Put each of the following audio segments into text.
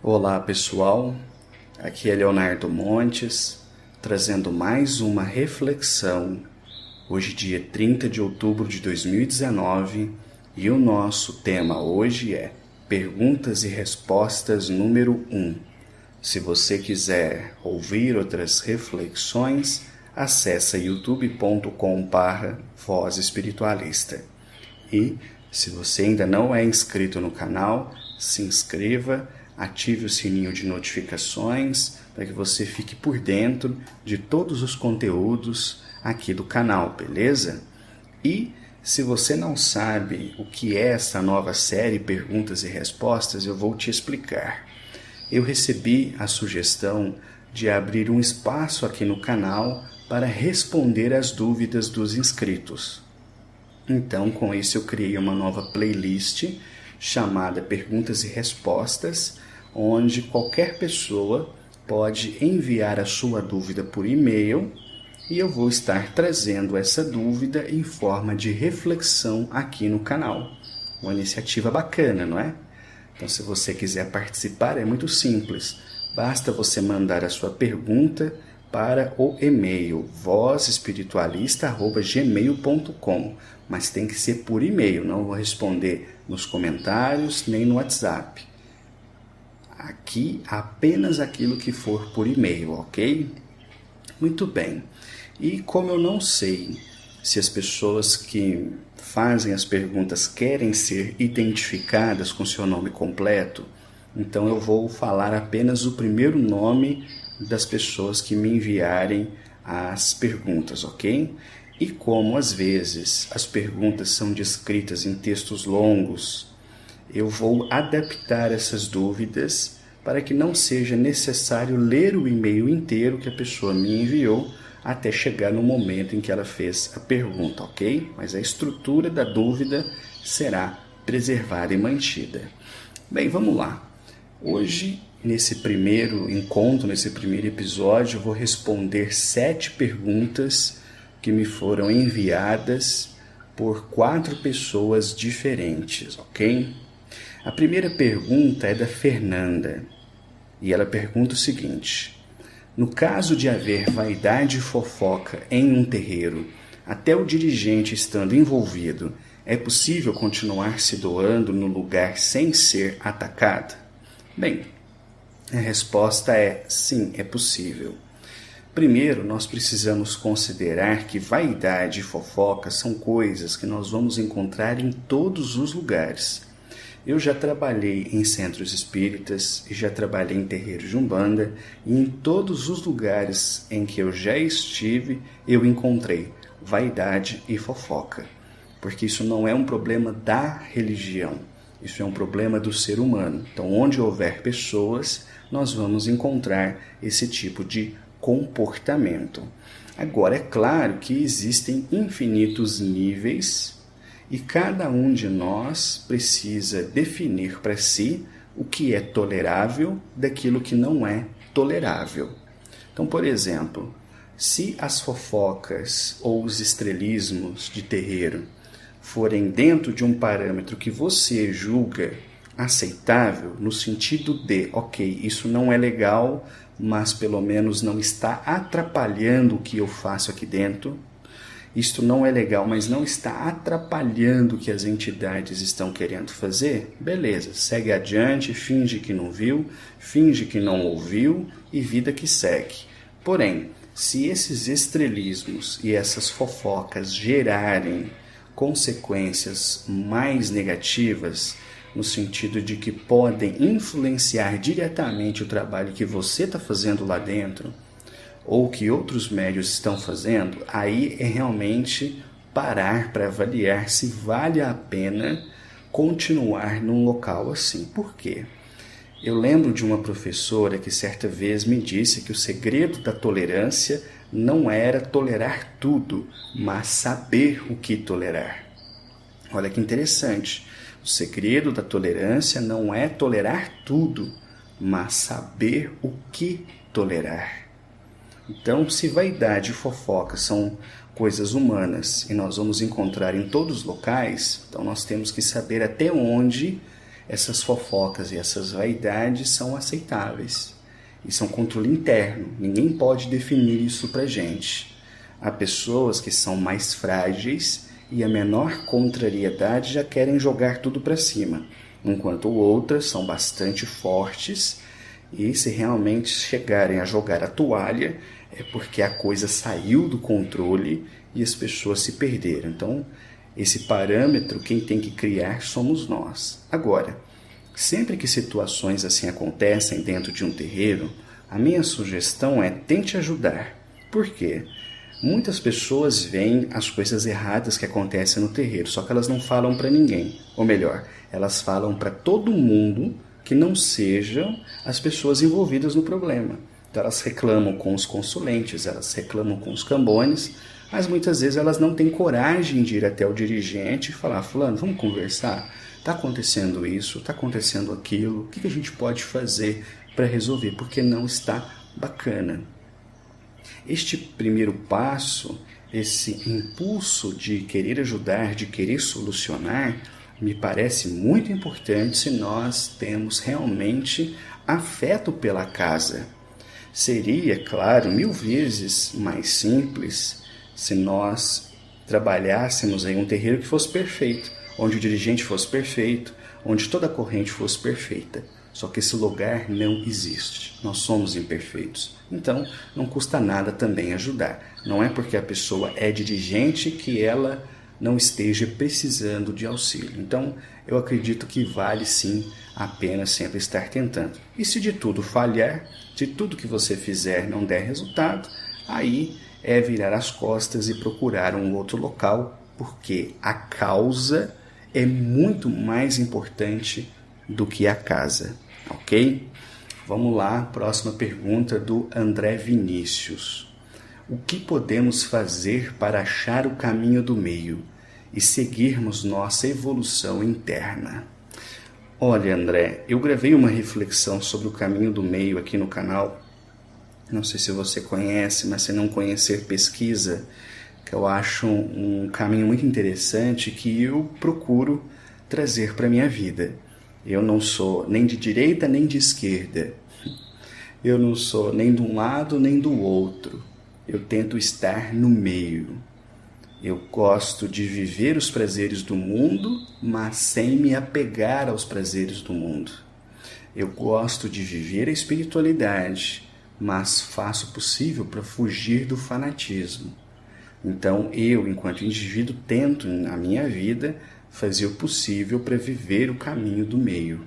Olá pessoal, aqui é Leonardo Montes, trazendo mais uma reflexão. Hoje dia 30 de outubro de 2019 e o nosso tema hoje é Perguntas e Respostas número 1. Se você quiser ouvir outras reflexões, acessa youtube.com/Voz Espiritualista. E se você ainda não é inscrito no canal, se inscreva, ative o sininho de notificações para que você fique por dentro de todos os conteúdos aqui do canal, beleza? E se você não sabe o que é essa nova série Perguntas e Respostas, eu vou te explicar. Eu recebi a sugestão de abrir um espaço aqui no canal para responder às dúvidas dos inscritos. Então, com isso, eu criei uma nova playlist chamada Perguntas e Respostas, onde qualquer pessoa pode enviar a sua dúvida por e-mail e eu vou estar trazendo essa dúvida em forma de reflexão aqui no canal. Uma iniciativa bacana, não é? Então, se você quiser participar, é muito simples. Basta você mandar a sua pergunta para o e-mail vozespiritualista@gmail.com, mas tem que ser por e-mail, não vou responder nos comentários nem no WhatsApp. Aqui apenas aquilo que for por e-mail, ok? Muito bem. E como eu não sei se as pessoas que fazem as perguntas querem ser identificadas com seu nome completo, então eu vou falar apenas o primeiro nome das pessoas que me enviarem as perguntas, ok? E como às vezes as perguntas são descritas em textos longos, eu vou adaptar essas dúvidas para que não seja necessário ler o e-mail inteiro que a pessoa me enviou até chegar no momento em que ela fez a pergunta, ok? Mas a estrutura da dúvida será preservada e mantida. Bem, vamos lá. Hoje, nesse primeiro encontro, nesse primeiro episódio, eu vou responder 7 perguntas que me foram enviadas por 4 pessoas diferentes, ok? A primeira pergunta é da Fernanda e ela pergunta o seguinte: no caso de haver vaidade e fofoca em um terreiro, até o dirigente estando envolvido, é possível continuar se doando no lugar sem ser atacado? Bem, a resposta é sim, é possível. Primeiro, nós precisamos considerar que vaidade e fofoca são coisas que nós vamos encontrar em todos os lugares. Eu já trabalhei em centros espíritas e já trabalhei em terreiros de Umbanda, e em todos os lugares em que eu já estive, eu encontrei vaidade e fofoca. Porque isso não é um problema da religião, isso é um problema do ser humano. Então, onde houver pessoas, nós vamos encontrar esse tipo de comportamento. Agora, é claro que existem infinitos níveis e cada um de nós precisa definir para si o que é tolerável daquilo que não é tolerável. Então, por exemplo, se as fofocas ou os estrelismos de terreiro forem dentro de um parâmetro que você julga aceitável, no sentido de, ok, isso não é legal, mas pelo menos não está atrapalhando o que eu faço aqui dentro. Isto não é legal, mas não está atrapalhando o que as entidades estão querendo fazer? Beleza, segue adiante, finge que não viu, finge que não ouviu e vida que segue. Porém, se esses estrelismos e essas fofocas gerarem consequências mais negativas, no sentido de que podem influenciar diretamente o trabalho que você está fazendo lá dentro, ou que outros médios estão fazendo, aí é realmente parar para avaliar se vale a pena continuar num local assim. Por quê? Eu lembro de uma professora que certa vez me disse que o segredo da tolerância não era tolerar tudo, mas saber o que tolerar. Olha que interessante. O segredo da tolerância não é tolerar tudo, mas saber o que tolerar. Então, se vaidade e fofoca são coisas humanas e nós vamos encontrar em todos os locais, então nós temos que saber até onde essas fofocas e essas vaidades são aceitáveis. Isso é um controle interno, ninguém pode definir isso pra gente. Há pessoas que são mais frágeis e a menor contrariedade já querem jogar tudo para cima, enquanto outras são bastante fortes e se realmente chegarem a jogar a toalha é porque a coisa saiu do controle e as pessoas se perderam. Então, esse parâmetro quem tem que criar somos nós. Agora, sempre que situações assim acontecem dentro de um terreiro, a minha sugestão é tente ajudar. Por quê? Muitas pessoas veem as coisas erradas que acontecem no terreiro, só que elas não falam para ninguém. Ou melhor, elas falam para todo mundo que não sejam as pessoas envolvidas no problema. Então elas reclamam com os consulentes, elas reclamam com os cambones, mas muitas vezes elas não têm coragem de ir até o dirigente e falar: fulano, vamos conversar? Está acontecendo isso, está acontecendo aquilo, o que a gente pode fazer para resolver? Porque não está bacana. Este primeiro passo, esse impulso de querer ajudar, de querer solucionar, me parece muito importante se nós temos realmente afeto pela casa. Seria, claro, 1000 vezes mais simples se nós trabalhássemos em um terreiro que fosse perfeito, onde o dirigente fosse perfeito, onde toda a corrente fosse perfeita. Só que esse lugar não existe. Nós somos imperfeitos. Então, não custa nada também ajudar. Não é porque a pessoa é dirigente que ela não esteja precisando de auxílio. Então, eu acredito que vale sim a pena sempre estar tentando. E se de tudo falhar, se tudo que você fizer não der resultado, aí é virar as costas e procurar um outro local, porque a causa é muito mais importante do que a casa, ok? Vamos lá, próxima pergunta do André Vinícius. O que podemos fazer para achar o caminho do meio e seguirmos nossa evolução interna? Olha, André, eu gravei uma reflexão sobre o caminho do meio aqui no canal. Não sei se você conhece, mas se não conhecer, pesquisa, que eu acho um caminho muito interessante que eu procuro trazer para a minha vida. Eu não sou nem de direita nem de esquerda. Eu não sou nem de um lado nem do outro. Eu tento estar no meio. Eu gosto de viver os prazeres do mundo, mas sem me apegar aos prazeres do mundo. Eu gosto de viver a espiritualidade, mas faço o possível para fugir do fanatismo. Então eu, enquanto indivíduo, tento na minha vida fazer o possível para viver o caminho do meio,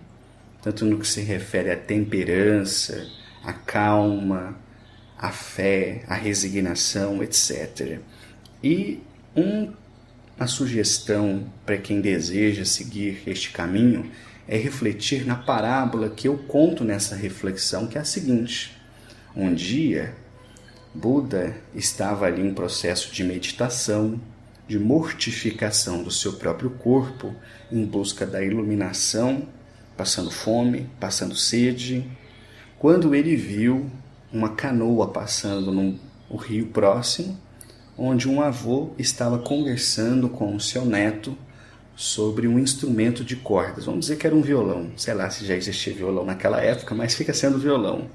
tanto no que se refere à temperança, à calma, à fé, à resignação, etc. E uma sugestão para quem deseja seguir este caminho é refletir na parábola que eu conto nessa reflexão, que é a seguinte: um dia, Buda estava ali em processo de meditação, de mortificação do seu próprio corpo, em busca da iluminação, passando fome, passando sede, quando ele viu uma canoa passando no rio próximo, onde um avô estava conversando com o seu neto sobre um instrumento de cordas. Vamos dizer que era um violão. Sei lá se já existia violão naquela época, mas fica sendo violão.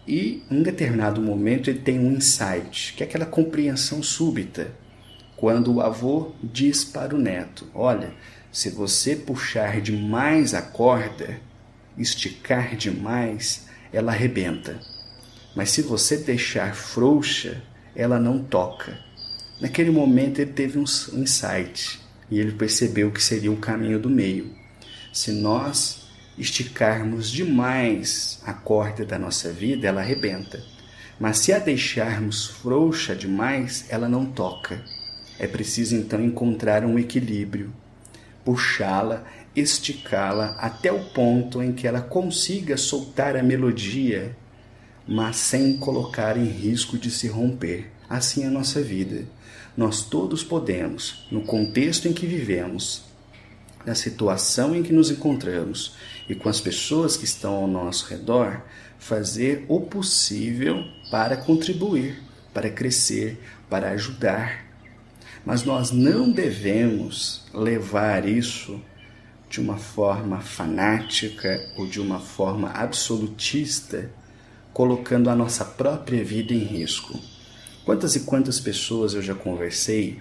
E em um determinado momento ele tem um insight, que é aquela compreensão súbita, quando o avô diz para o neto: olha, se você puxar demais a corda, esticar demais, ela arrebenta. Mas se você deixar frouxa, ela não toca. Naquele momento ele teve um insight e ele percebeu que seria o caminho do meio. Se nós esticarmos demais a corda da nossa vida, ela arrebenta. Mas se a deixarmos frouxa demais, ela não toca. É preciso então encontrar um equilíbrio, puxá-la, esticá-la até o ponto em que ela consiga soltar a melodia, mas sem colocar em risco de se romper. Assim é a nossa vida. Nós todos podemos, no contexto em que vivemos, na situação em que nos encontramos e com as pessoas que estão ao nosso redor, fazer o possível para contribuir, para crescer, para ajudar. Mas nós não devemos levar isso de uma forma fanática ou de uma forma absolutista, colocando a nossa própria vida em risco. Quantas e quantas pessoas eu já conversei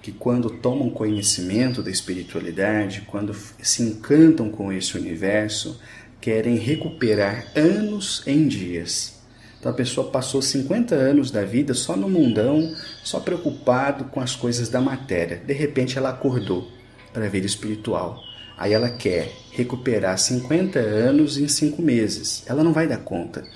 que quando tomam conhecimento da espiritualidade, quando se encantam com esse universo, querem recuperar anos em dias. Então a pessoa passou 50 anos da vida só no mundão, só preocupado com as coisas da matéria. De repente ela acordou para a vida espiritual. Aí ela quer recuperar 50 anos em 5 meses. Ela não vai dar conta.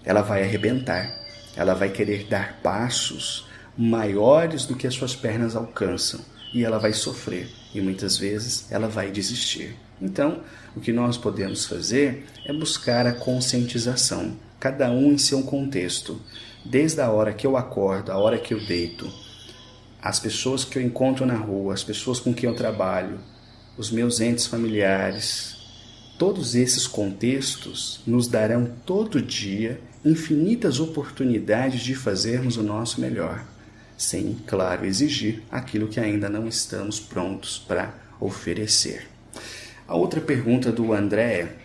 Ela vai arrebentar. Ela vai querer dar passos maiores do que as suas pernas alcançam. E ela vai sofrer. E muitas vezes ela vai desistir. Então, o que nós podemos fazer é buscar a conscientização. Cada um em seu contexto. Desde a hora que eu acordo, a hora que eu deito, as pessoas que eu encontro na rua, as pessoas com quem eu trabalho, os meus entes familiares, todos esses contextos nos darão todo dia infinitas oportunidades de fazermos o nosso melhor, sem, claro, exigir aquilo que ainda não estamos prontos para oferecer. A outra pergunta do André é: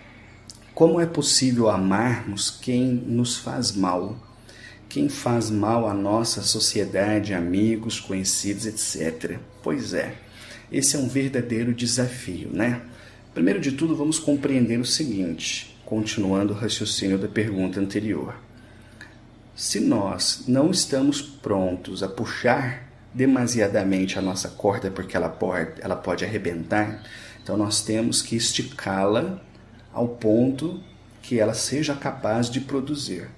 como é possível amarmos quem nos faz mal? Quem faz mal à nossa sociedade, amigos, conhecidos, etc. Pois é, esse é um verdadeiro desafio, né? Primeiro de tudo, vamos compreender o seguinte, continuando o raciocínio da pergunta anterior. Se nós não estamos prontos a puxar demasiadamente a nossa corda porque ela pode arrebentar, então nós temos que esticá-la ao ponto que ela seja capaz de produzir.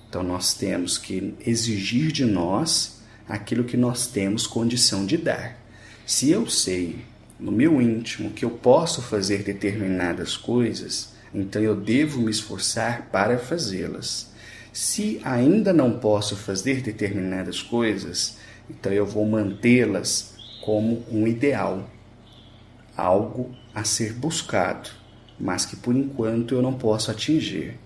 Então nós temos que exigir de nós aquilo que nós temos condição de dar. Se eu sei, no meu íntimo, que eu posso fazer determinadas coisas, então eu devo me esforçar para fazê-las. Se ainda não posso fazer determinadas coisas, então eu vou mantê-las como um ideal, algo a ser buscado, mas que por enquanto eu não posso atingir.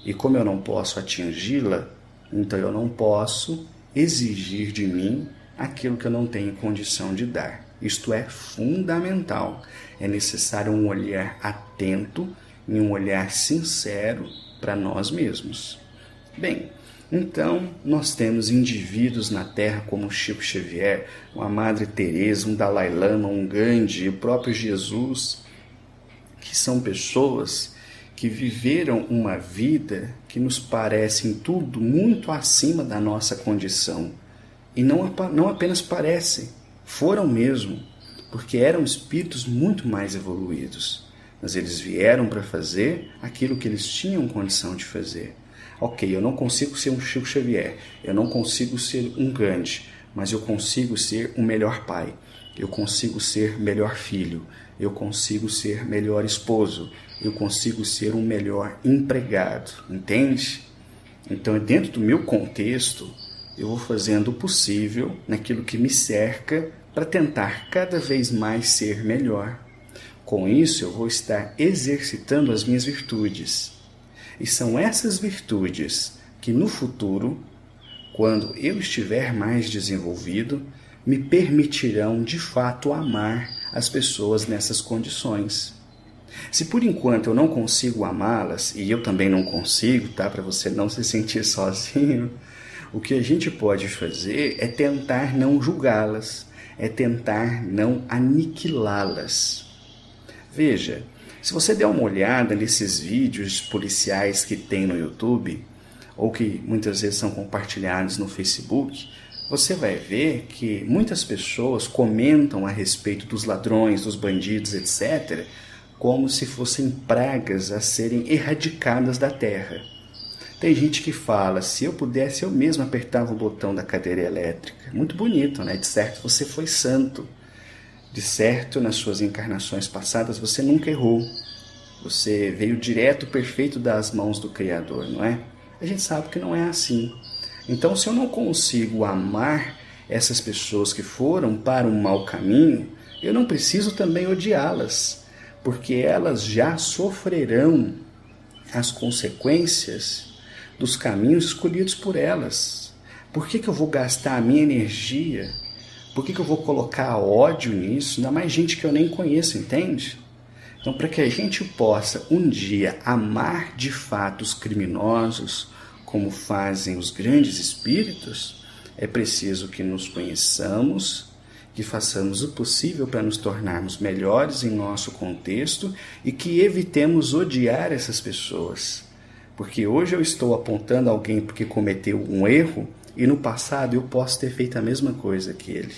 E como eu não posso atingi-la, então eu não posso exigir de mim aquilo que eu não tenho condição de dar. Isto é fundamental. É necessário um olhar atento e um olhar sincero para nós mesmos. Bem, então nós temos indivíduos na Terra como Chico Xavier, uma Madre Teresa, um Dalai Lama, um Gandhi, o próprio Jesus, que são pessoas que viveram uma vida que nos parece em tudo muito acima da nossa condição. E não apenas parecem, foram mesmo, porque eram espíritos muito mais evoluídos. Mas eles vieram para fazer aquilo que eles tinham condição de fazer. Ok, eu não consigo ser um Chico Xavier, eu não consigo ser um Gandhi, mas eu consigo ser um melhor pai, eu consigo ser melhor filho, eu consigo ser melhor esposo, eu consigo ser um melhor empregado, entende? Então, dentro do meu contexto, eu vou fazendo o possível naquilo que me cerca para tentar cada vez mais ser melhor. Com isso, eu vou estar exercitando as minhas virtudes. E são essas virtudes que no futuro, quando eu estiver mais desenvolvido, me permitirão de fato amar as pessoas nessas condições. Se por enquanto eu não consigo amá-las, e eu também não consigo, tá? Para você não se sentir sozinho, o que a gente pode fazer é tentar não julgá-las, é tentar não aniquilá-las. Veja, se você der uma olhada nesses vídeos policiais que tem no YouTube, ou que muitas vezes são compartilhados no Facebook, você vai ver que muitas pessoas comentam a respeito dos ladrões, dos bandidos, etc., como se fossem pragas a serem erradicadas da terra. Tem gente que fala, se eu pudesse, eu mesmo apertava o botão da cadeira elétrica. Muito bonito, né? De certo, você foi santo. De certo, nas suas encarnações passadas, você nunca errou. Você veio direto, perfeito das mãos do Criador, não é? A gente sabe que não é assim. Então, se eu não consigo amar essas pessoas que foram para um mau caminho, eu não preciso também odiá-las, porque elas já sofrerão as consequências dos caminhos escolhidos por elas. Por que eu vou gastar a minha energia? Por que eu vou colocar ódio nisso? Ainda mais gente que eu nem conheço, entende? Então, para que a gente possa um dia amar de fato os criminosos, como fazem os grandes espíritos, é preciso que nos conheçamos, que façamos o possível para nos tornarmos melhores em nosso contexto e que evitemos odiar essas pessoas. Porque hoje eu estou apontando alguém porque cometeu um erro e no passado eu posso ter feito a mesma coisa que ele.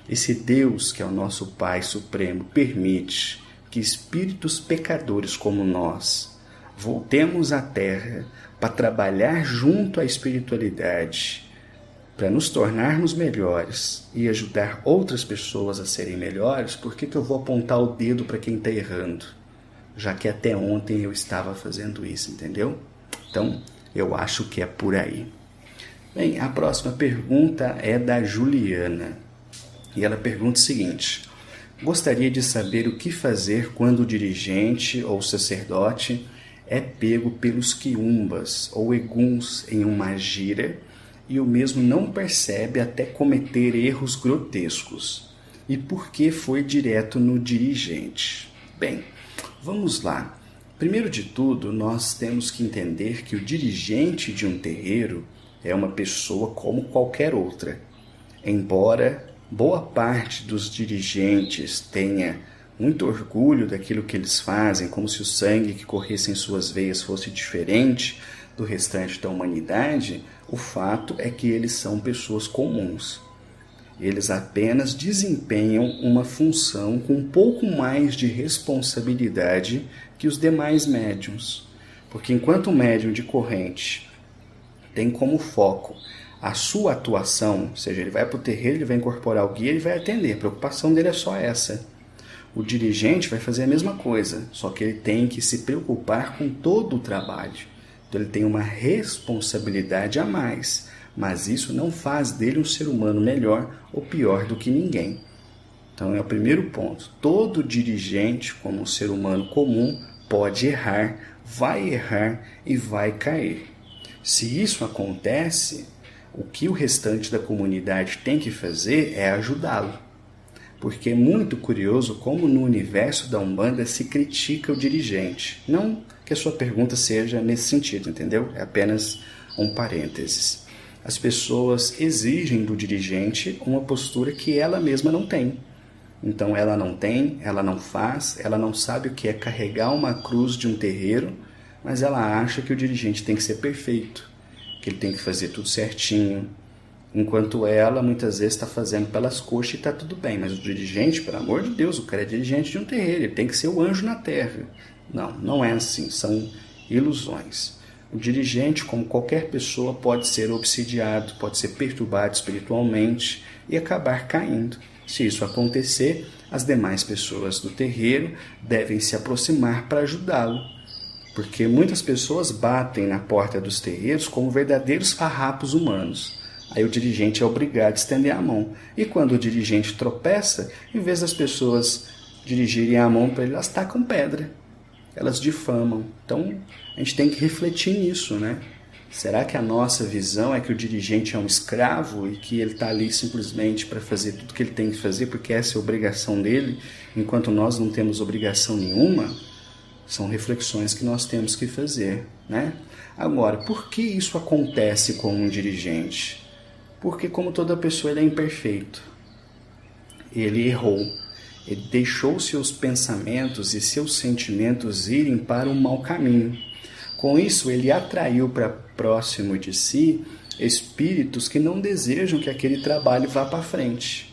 Esse Deus, que é o nosso Pai Supremo, permite que espíritos pecadores como nós voltemos à Terra para trabalhar junto à espiritualidade, para nos tornarmos melhores e ajudar outras pessoas a serem melhores. Por que eu vou apontar o dedo para quem está errando? Já que até ontem eu estava fazendo isso, entendeu? Então, eu acho que é por aí. Bem, a próxima pergunta é da Juliana. E ela pergunta o seguinte: gostaria de saber o que fazer quando o dirigente ou sacerdote é pego pelos quiumbas ou eguns em uma gira e o mesmo não percebe até cometer erros grotescos. E por que foi direto no dirigente? Bem, vamos lá. Primeiro de tudo, nós temos que entender que o dirigente de um terreiro é uma pessoa como qualquer outra. Embora boa parte dos dirigentes tenha muito orgulho daquilo que eles fazem, como se o sangue que corresse em suas veias fosse diferente do restante da humanidade, o fato é que eles são pessoas comuns. Eles apenas desempenham uma função com um pouco mais de responsabilidade que os demais médiuns. Porque enquanto o médium de corrente tem como foco a sua atuação, ou seja, ele vai para o terreiro, ele vai incorporar o guia, ele vai atender, a preocupação dele é só essa. O dirigente vai fazer a mesma coisa, só que ele tem que se preocupar com todo o trabalho. Então ele tem uma responsabilidade a mais, mas isso não faz dele um ser humano melhor ou pior do que ninguém. Então é o primeiro ponto. Todo dirigente, como um ser humano comum, pode errar e vai cair. Se isso acontece, o que o restante da comunidade tem que fazer é ajudá-lo. Porque é muito curioso como no universo da Umbanda se critica o dirigente. Não que a sua pergunta seja nesse sentido, entendeu? É apenas um parênteses. As pessoas exigem do dirigente uma postura que ela mesma não tem. Então ela não tem, ela não faz, ela não sabe o que é carregar uma cruz de um terreiro, mas ela acha que o dirigente tem que ser perfeito, que ele tem que fazer tudo certinho, enquanto ela muitas vezes está fazendo pelas coxas e está tudo bem. Mas o dirigente, pelo amor de Deus, o cara é dirigente de um terreiro, ele tem que ser o anjo na terra. Não, não é assim, são ilusões. O dirigente, como qualquer pessoa, pode ser obsidiado, pode ser perturbado espiritualmente e acabar caindo. Se isso acontecer, as demais pessoas do terreiro devem se aproximar para ajudá-lo. Porque muitas pessoas batem na porta dos terreiros como verdadeiros farrapos humanos. Aí o dirigente é obrigado a estender a mão. E quando o dirigente tropeça, em vez das pessoas dirigirem a mão para ele, elas tacam pedra. Elas difamam. Então, a gente tem que refletir nisso, né? Será que a nossa visão é que o dirigente é um escravo e que ele está ali simplesmente para fazer tudo que ele tem que fazer porque essa é a obrigação dele, enquanto nós não temos obrigação nenhuma? São reflexões que nós temos que fazer, né? Agora, por que isso acontece com um dirigente? Porque, como toda pessoa, ele é imperfeito. Ele errou. Ele deixou seus pensamentos e seus sentimentos irem para um mau caminho. Com isso, ele atraiu para próximo de si espíritos que não desejam que aquele trabalho vá para frente.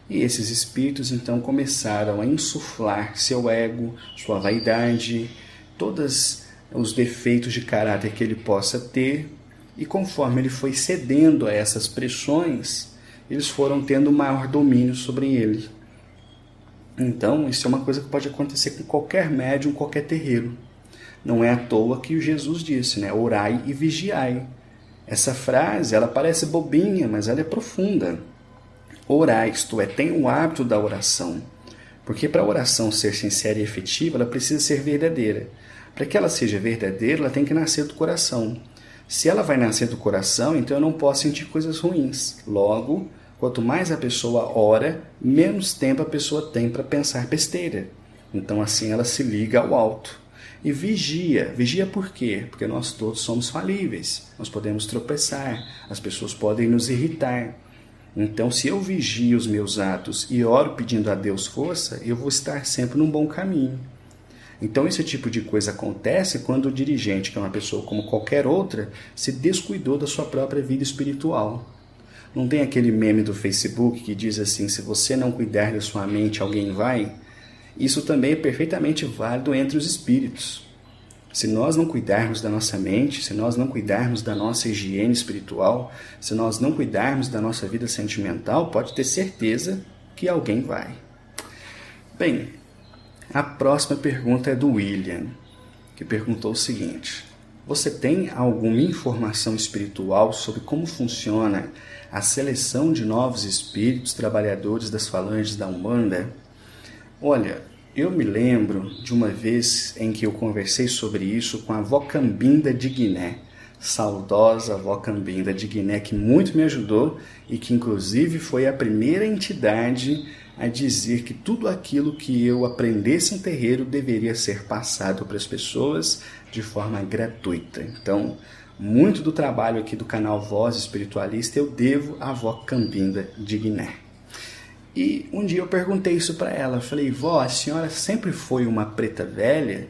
E esses espíritos, então, começaram a insuflar seu ego, sua vaidade, todos os defeitos de caráter que ele possa ter. E conforme ele foi cedendo a essas pressões, eles foram tendo maior domínio sobre ele. Então, isso é uma coisa que pode acontecer com qualquer médium, qualquer terreiro. Não é à toa que Jesus disse, né? Orai e vigiai. Essa frase, ela parece bobinha, mas ela é profunda. Orai, isto é, tenha o hábito da oração. Porque para a oração ser sincera e efetiva, ela precisa ser verdadeira. Para que ela seja verdadeira, ela tem que nascer do coração. Se ela vai nascer do coração, então eu não posso sentir coisas ruins. Logo, quanto mais a pessoa ora, menos tempo a pessoa tem para pensar besteira. Então assim ela se liga ao alto. E vigia. Vigia por quê? Porque nós todos somos falíveis. Nós podemos tropeçar. As pessoas podem nos irritar. Então, se eu vigio os meus atos e oro pedindo a Deus força, eu vou estar sempre num bom caminho. Então, esse tipo de coisa acontece quando o dirigente, que é uma pessoa como qualquer outra, se descuidou da sua própria vida espiritual. Não tem aquele meme do Facebook que diz assim, se você não cuidar da sua mente, alguém vai? Isso também é perfeitamente válido entre os espíritos. Se nós não cuidarmos da nossa mente, se nós não cuidarmos da nossa higiene espiritual, se nós não cuidarmos da nossa vida sentimental, pode ter certeza que alguém vai. Bem, a próxima pergunta é do William, que perguntou o seguinte: você tem alguma informação espiritual sobre como funciona a seleção de novos espíritos trabalhadores das falanges da Umbanda? Olha, eu me lembro de uma vez em que eu conversei sobre isso com a avó Cambinda de Guiné, saudosa avó Cambinda de Guiné, que muito me ajudou e que inclusive foi a primeira entidade a dizer que tudo aquilo que eu aprendesse em terreiro deveria ser passado para as pessoas de forma gratuita. Então, muito do trabalho aqui do canal Voz Espiritualista eu devo à avó Cambinda de Guiné. E um dia eu perguntei isso para ela, falei, vó, a senhora sempre foi uma preta velha?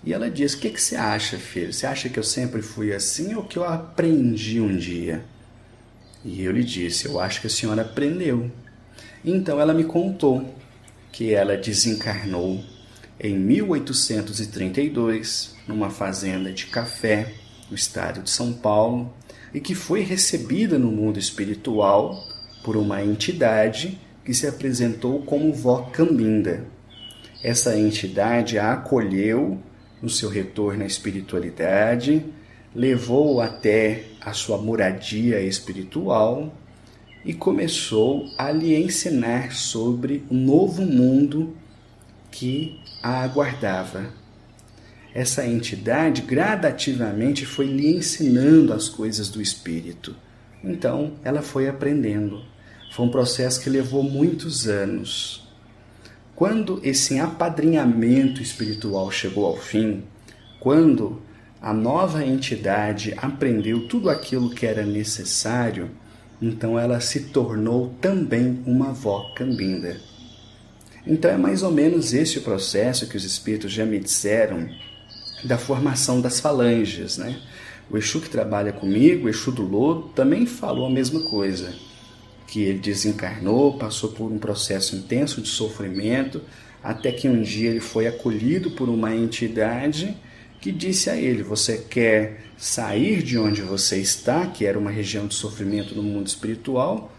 E ela disse, o que você acha, filho? Você acha que eu sempre fui assim ou que eu aprendi um dia? E eu lhe disse, eu acho que a senhora aprendeu. Então ela me contou que ela desencarnou em 1832, numa fazenda de café, no estado de São Paulo, e que foi recebida no mundo espiritual por uma entidade que se apresentou como Vó Cambinda. Essa entidade a acolheu no seu retorno à espiritualidade, levou até a sua moradia espiritual e começou a lhe ensinar sobre o novo mundo que a aguardava. Essa entidade gradativamente foi lhe ensinando as coisas do espírito. Então ela foi aprendendo. Foi um processo que levou muitos anos. Quando esse apadrinhamento espiritual chegou ao fim, quando a nova entidade aprendeu tudo aquilo que era necessário, então ela se tornou também uma avó Cambinda. Então é mais ou menos esse o processo que os espíritos já me disseram da formação das falanges, né? O Exu que trabalha comigo, o Exu do Lodo, também falou a mesma coisa, que ele desencarnou, passou por um processo intenso de sofrimento, até que um dia ele foi acolhido por uma entidade que disse a ele, você quer sair de onde você está, que era uma região de sofrimento no mundo espiritual,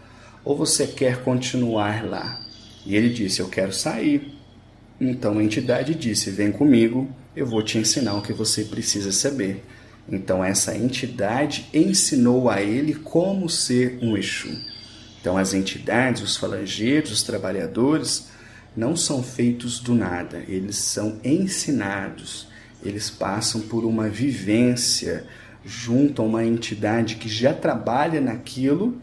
ou você quer continuar lá? E ele disse, eu quero sair. Então a entidade disse, vem comigo, eu vou te ensinar o que você precisa saber. Então essa entidade ensinou a ele como ser um Exu. Então as entidades, os falangeiros, os trabalhadores, não são feitos do nada, eles são ensinados, eles passam por uma vivência junto a uma entidade que já trabalha naquilo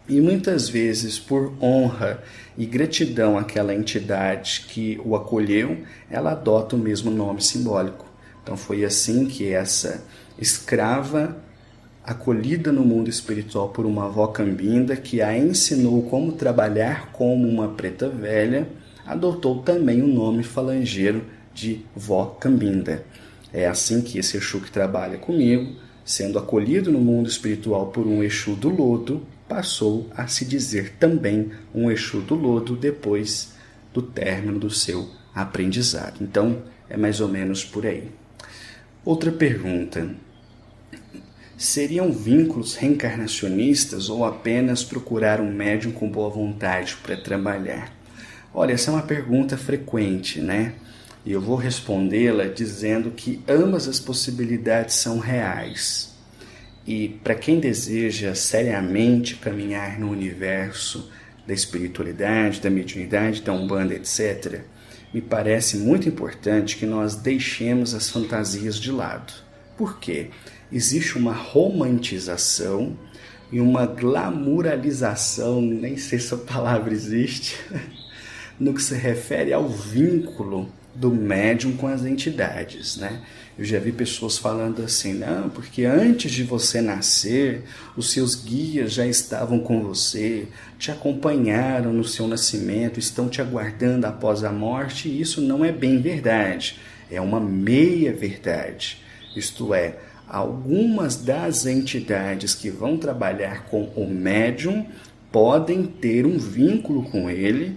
e muitas vezes por honra e gratidão àquela entidade que o acolheu, ela adota o mesmo nome simbólico. Então foi assim que essa escrava acolhida no mundo espiritual por uma avó Cambinda, que a ensinou como trabalhar como uma preta velha, adotou também o nome falangeiro de Vó Cambinda. É assim que esse Exu que trabalha comigo, sendo acolhido no mundo espiritual por um Exu do Lodo, passou a se dizer também um Exu do Lodo depois do término do seu aprendizado. Então, é mais ou menos por aí. Outra pergunta. Seriam vínculos reencarnacionistas ou apenas procurar um médium com boa vontade para trabalhar? Olha, essa é uma pergunta frequente, né? E eu vou respondê-la dizendo que ambas as possibilidades são reais. E para quem deseja seriamente caminhar no universo da espiritualidade, da mediunidade, da Umbanda, etc., me parece muito importante que nós deixemos as fantasias de lado. Por quê? Existe uma romantização e uma glamouralização, nem sei se essa palavra existe, no que se refere ao vínculo do médium com as entidades, né? Eu já vi pessoas falando assim, não, porque antes de você nascer, os seus guias já estavam com você, te acompanharam no seu nascimento, estão te aguardando após a morte, e isso não é bem verdade, é uma meia-verdade. Isto é, algumas das entidades que vão trabalhar com o médium podem ter um vínculo com ele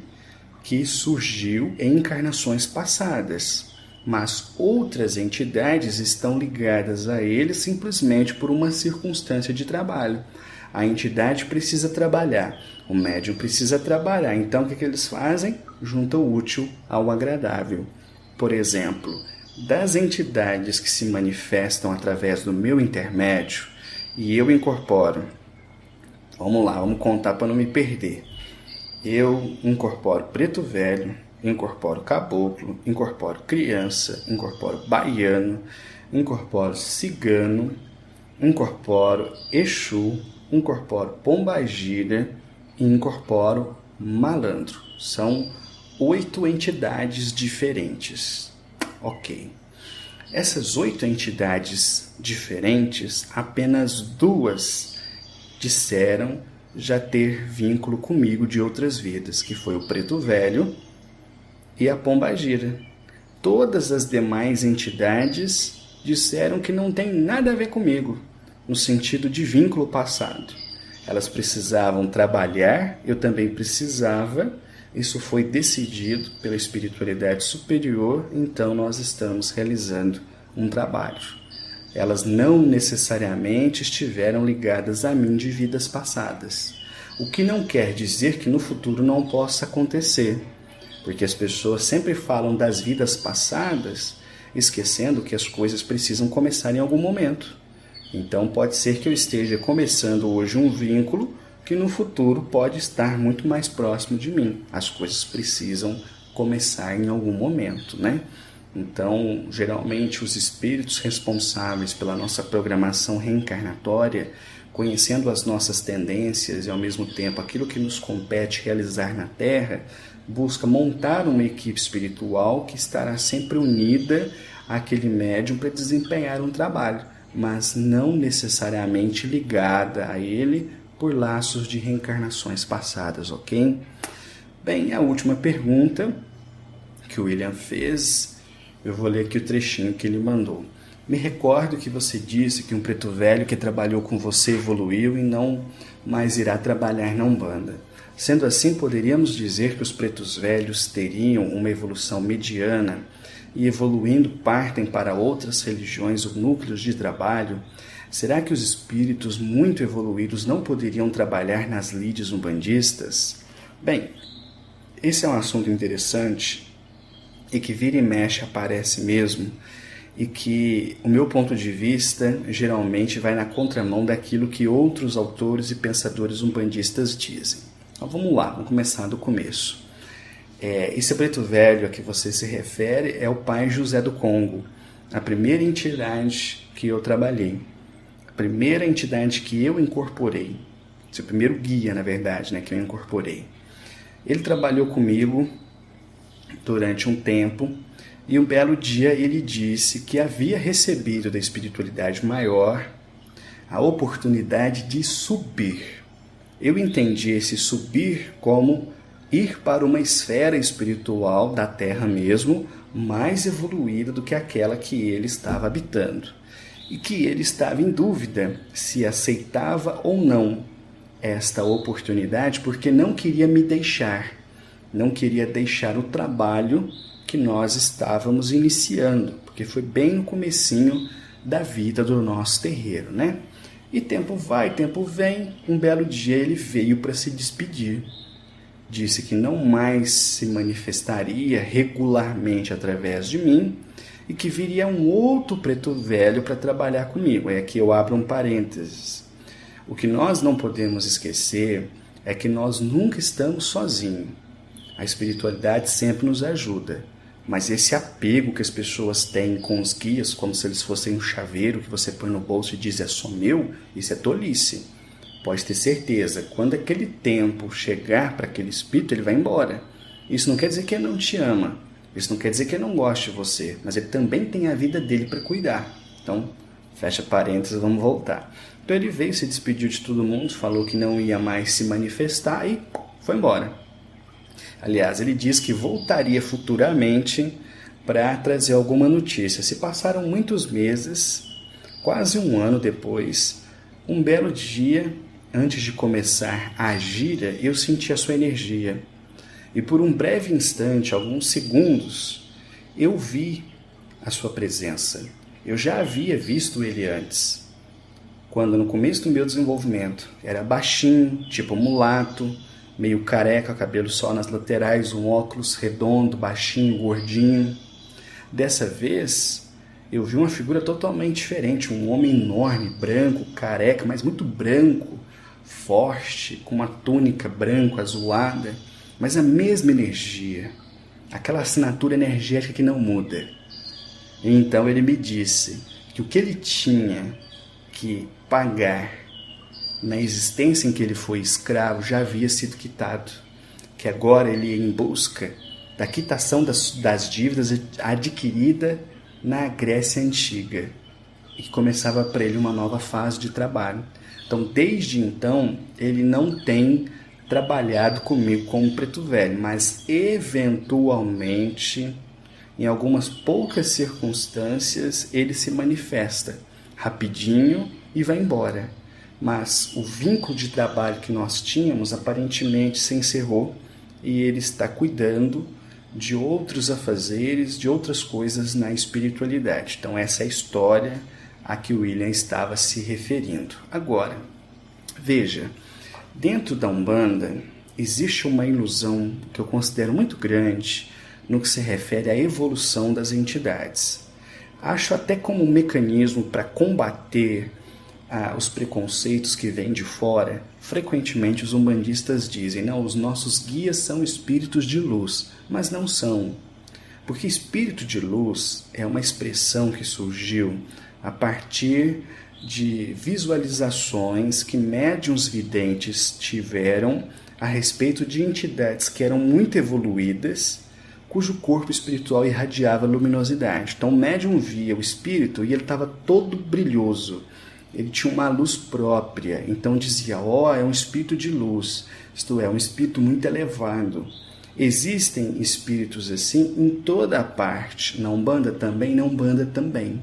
que surgiu em encarnações passadas, mas outras entidades estão ligadas a ele simplesmente por uma circunstância de trabalho. A entidade precisa trabalhar, o médium precisa trabalhar, então o que eles fazem? Juntam o útil ao agradável. Por exemplo, das entidades que se manifestam através do meu intermédio e eu incorporo, vamos lá, vamos contar para não me perder. Eu incorporo preto velho, incorporo caboclo, incorporo criança, incorporo baiano, incorporo cigano, incorporo Exu, incorporo pombagira e incorporo malandro. São 8 entidades diferentes. Ok. Essas 8 entidades diferentes, apenas 2 disseram já ter vínculo comigo de outras vidas, que foi o preto velho e a pombagira. Todas as demais entidades disseram que não tem nada a ver comigo, no sentido de vínculo passado. Elas precisavam trabalhar, eu também precisava, isso foi decidido pela espiritualidade superior, então nós estamos realizando um trabalho. Elas não necessariamente estiveram ligadas a mim de vidas passadas, o que não quer dizer que no futuro não possa acontecer, porque as pessoas sempre falam das vidas passadas, esquecendo que as coisas precisam começar em algum momento. Então pode ser que eu esteja começando hoje um vínculo que no futuro pode estar muito mais próximo de mim. As coisas precisam começar em algum momento, né? Então, geralmente os espíritos responsáveis pela nossa programação reencarnatória, conhecendo as nossas tendências e ao mesmo tempo aquilo que nos compete realizar na Terra, busca montar uma equipe espiritual que estará sempre unida àquele médium para desempenhar um trabalho, mas não necessariamente ligada a ele por laços de reencarnações passadas, ok? Bem, a última pergunta que o William fez, eu vou ler aqui o trechinho que ele mandou. Me recordo que você disse que um preto velho que trabalhou com você evoluiu e não mais irá trabalhar na Umbanda. Sendo assim, poderíamos dizer que os pretos velhos teriam uma evolução mediana e, evoluindo, partem para outras religiões ou núcleos de trabalho? Será que os espíritos muito evoluídos não poderiam trabalhar nas lides umbandistas? Bem, esse é um assunto interessante e que vira e mexe aparece mesmo, e que o meu ponto de vista geralmente vai na contramão daquilo que outros autores e pensadores umbandistas dizem. Então vamos lá, vamos começar do começo. Esse preto velho a que você se refere é o pai José do Congo, a primeira entidade que eu trabalhei, a primeira entidade que eu incorporei, seu primeiro guia, na verdade, né, que eu incorporei. Ele trabalhou comigo durante um tempo e um belo dia ele disse que havia recebido da espiritualidade maior a oportunidade de subir. Eu entendi esse subir como ir para uma esfera espiritual da Terra mesmo, mais evoluída do que aquela que ele estava habitando. E que ele estava em dúvida se aceitava ou não esta oportunidade, porque não queria me deixar, não queria deixar o trabalho que nós estávamos iniciando, porque foi bem no comecinho da vida do nosso terreiro, né? E tempo vai, tempo vem, um belo dia ele veio para se despedir. Disse que não mais se manifestaria regularmente através de mim e que viria um outro preto velho para trabalhar comigo. É aqui eu abro um parênteses. O que nós não podemos esquecer é que nós nunca estamos sozinhos. A espiritualidade sempre nos ajuda. Mas esse apego que as pessoas têm com os guias, como se eles fossem um chaveiro que você põe no bolso e diz é só meu, isso é tolice. Pode ter certeza, quando aquele tempo chegar para aquele espírito, ele vai embora. Isso não quer dizer que ele não te ama. Isso não quer dizer que ele não gosta de você. Mas ele também tem a vida dele para cuidar. Então, fecha parênteses, vamos voltar. Então ele veio, se despediu de todo mundo, falou que não ia mais se manifestar e foi embora. Aliás, ele disse que voltaria futuramente para trazer alguma notícia. Se passaram muitos meses, quase um ano depois, um belo dia, antes de começar a gira, eu senti a sua energia. E por um breve instante, alguns segundos, eu vi a sua presença. Eu já havia visto ele antes. Quando no começo do meu desenvolvimento, era baixinho, tipo mulato, meio careca, cabelo só nas laterais, um óculos redondo, baixinho, gordinho. Dessa vez, eu vi uma figura totalmente diferente, um homem enorme, branco, careca, mas muito branco, forte, com uma túnica branca, azulada, mas a mesma energia, aquela assinatura energética que não muda. Então ele me disse que o que ele tinha que pagar na existência em que ele foi escravo já havia sido quitado, que agora ele ia em busca da quitação das dívidas adquirida na Grécia Antiga, e que começava para ele uma nova fase de trabalho. Então, desde então, ele não tem trabalhado comigo como preto velho, mas eventualmente, em algumas poucas circunstâncias, ele se manifesta rapidinho e vai embora. Mas o vínculo de trabalho que nós tínhamos aparentemente se encerrou e ele está cuidando de outros afazeres, de outras coisas na espiritualidade. Então essa é a história a que o William estava se referindo. Agora, veja, dentro da Umbanda existe uma ilusão que eu considero muito grande no que se refere à evolução das entidades. Acho até como um mecanismo para combater os preconceitos que vêm de fora. Frequentemente os umbandistas dizem: não, os nossos guias são espíritos de luz, mas não são. Porque espírito de luz é uma expressão que surgiu a partir de visualizações que médiuns videntes tiveram a respeito de entidades que eram muito evoluídas, cujo corpo espiritual irradiava luminosidade. Então o médium via o espírito e ele estava todo brilhoso. Ele tinha uma luz própria, então dizia: é um espírito de luz, isto é, um espírito muito elevado. Existem espíritos assim em toda a parte, na Umbanda também, na Umbanda também.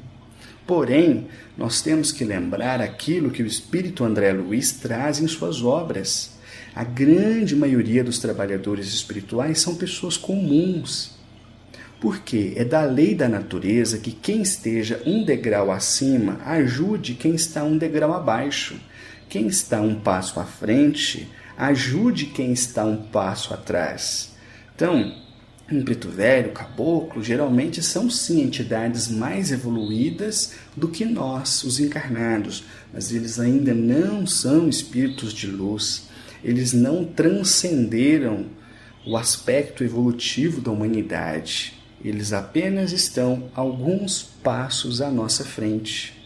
Porém, nós temos que lembrar aquilo que o espírito André Luiz traz em suas obras. A grande maioria dos trabalhadores espirituais são pessoas comuns. Porque é da lei da natureza que quem esteja um degrau acima ajude quem está um degrau abaixo. Quem está um passo à frente ajude quem está um passo atrás. Então, um preto velho, caboclo, geralmente são sim entidades mais evoluídas do que nós, os encarnados, mas eles ainda não são espíritos de luz. Eles não transcenderam o aspecto evolutivo da humanidade. Eles apenas estão alguns passos à nossa frente.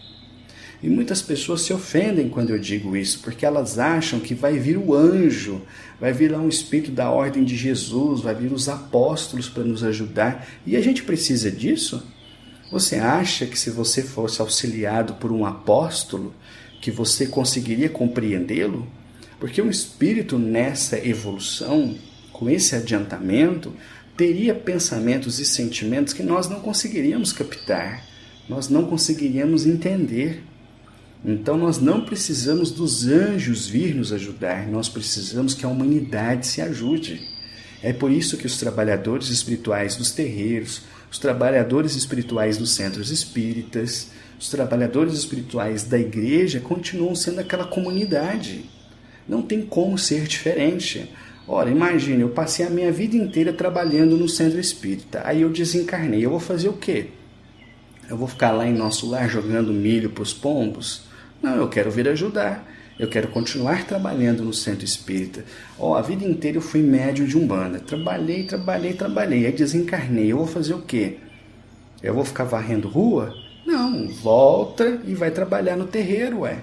E muitas pessoas se ofendem quando eu digo isso, porque elas acham que vai vir o anjo, vai vir lá um espírito da ordem de Jesus, vai vir os apóstolos para nos ajudar. E a gente precisa disso? Você acha que se você fosse auxiliado por um apóstolo, que você conseguiria compreendê-lo? Porque um espírito nessa evolução, com esse adiantamento, teria pensamentos e sentimentos que nós não conseguiríamos captar, nós não conseguiríamos entender. Então nós não precisamos dos anjos vir nos ajudar, nós precisamos que a humanidade se ajude. É por isso que os trabalhadores espirituais dos terreiros, os trabalhadores espirituais dos centros espíritas, os trabalhadores espirituais da igreja continuam sendo aquela comunidade. Não tem como ser diferente. Ora, imagine, eu passei a minha vida inteira trabalhando no centro espírita, aí eu desencarnei, eu vou fazer o quê? Eu vou ficar lá em nosso lar jogando milho para os pombos? Não, eu quero vir ajudar, eu quero continuar trabalhando no centro espírita. A vida inteira eu fui médium de Umbanda, trabalhei, aí desencarnei, eu vou fazer o quê? Eu vou ficar varrendo rua? Não, volta e vai trabalhar no terreiro, ué.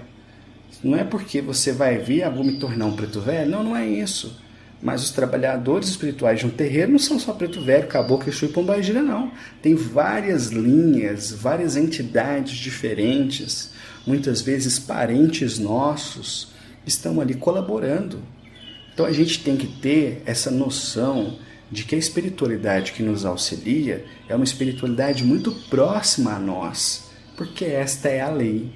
Não é porque você vai vir, vou me tornar um preto velho, não é isso. Mas os trabalhadores espirituais de um terreiro não são só Preto Velho, Caboclo, Exu e Pombagira, não. Tem várias linhas, várias entidades diferentes, muitas vezes parentes nossos, estão ali colaborando. Então a gente tem que ter essa noção de que a espiritualidade que nos auxilia é uma espiritualidade muito próxima a nós, porque esta é a lei.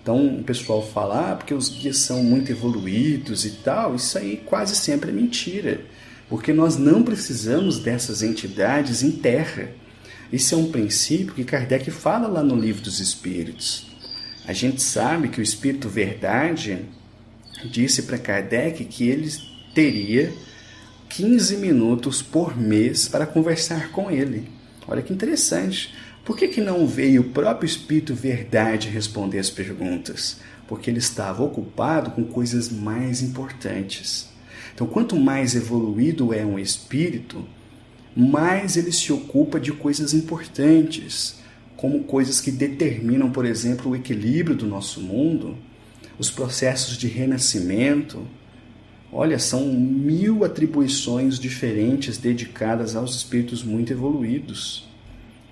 Então o pessoal fala, porque os guias são muito evoluídos e tal, isso aí quase sempre é mentira, porque nós não precisamos dessas entidades em terra. Isso é um princípio que Kardec fala lá no Livro dos Espíritos. A gente sabe que o Espírito Verdade disse para Kardec que ele teria 15 minutos por mês para conversar com ele. Olha que interessante. Por que não veio o próprio Espírito Verdade responder as perguntas? Porque ele estava ocupado com coisas mais importantes. Então, quanto mais evoluído é um espírito, mais ele se ocupa de coisas importantes, como coisas que determinam, por exemplo, o equilíbrio do nosso mundo, os processos de renascimento. Olha, são 1000 atribuições diferentes dedicadas aos espíritos muito evoluídos.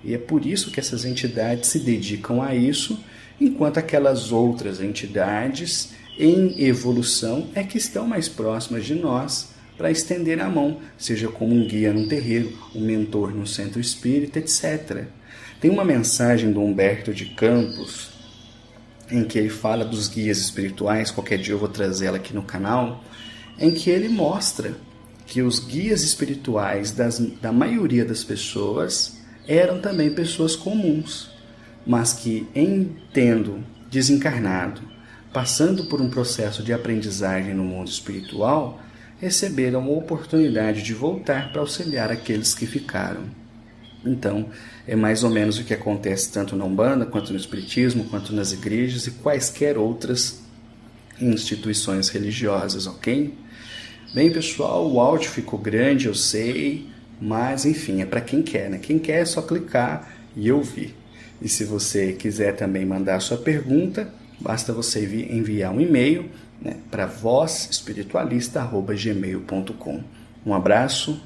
E é por isso que essas entidades se dedicam a isso, enquanto aquelas outras entidades em evolução é que estão mais próximas de nós para estender a mão, seja como um guia num terreiro, um mentor no centro espírita, etc. Tem uma mensagem do Humberto de Campos, em que ele fala dos guias espirituais, qualquer dia eu vou trazer ela aqui no canal, em que ele mostra que os guias espirituais da maioria das pessoas eram também pessoas comuns, mas que, tendo desencarnado, passando por um processo de aprendizagem no mundo espiritual, receberam a oportunidade de voltar para auxiliar aqueles que ficaram. Então, é mais ou menos o que acontece tanto na Umbanda, quanto no Espiritismo, quanto nas igrejas e quaisquer outras instituições religiosas, ok? Bem, pessoal, o áudio ficou grande, eu sei, mas enfim, é para quem quer, né? Quem quer é só clicar e ouvir. E se você quiser também mandar sua pergunta, basta você enviar um e-mail, né, para vozespiritualista@gmail.com. Um abraço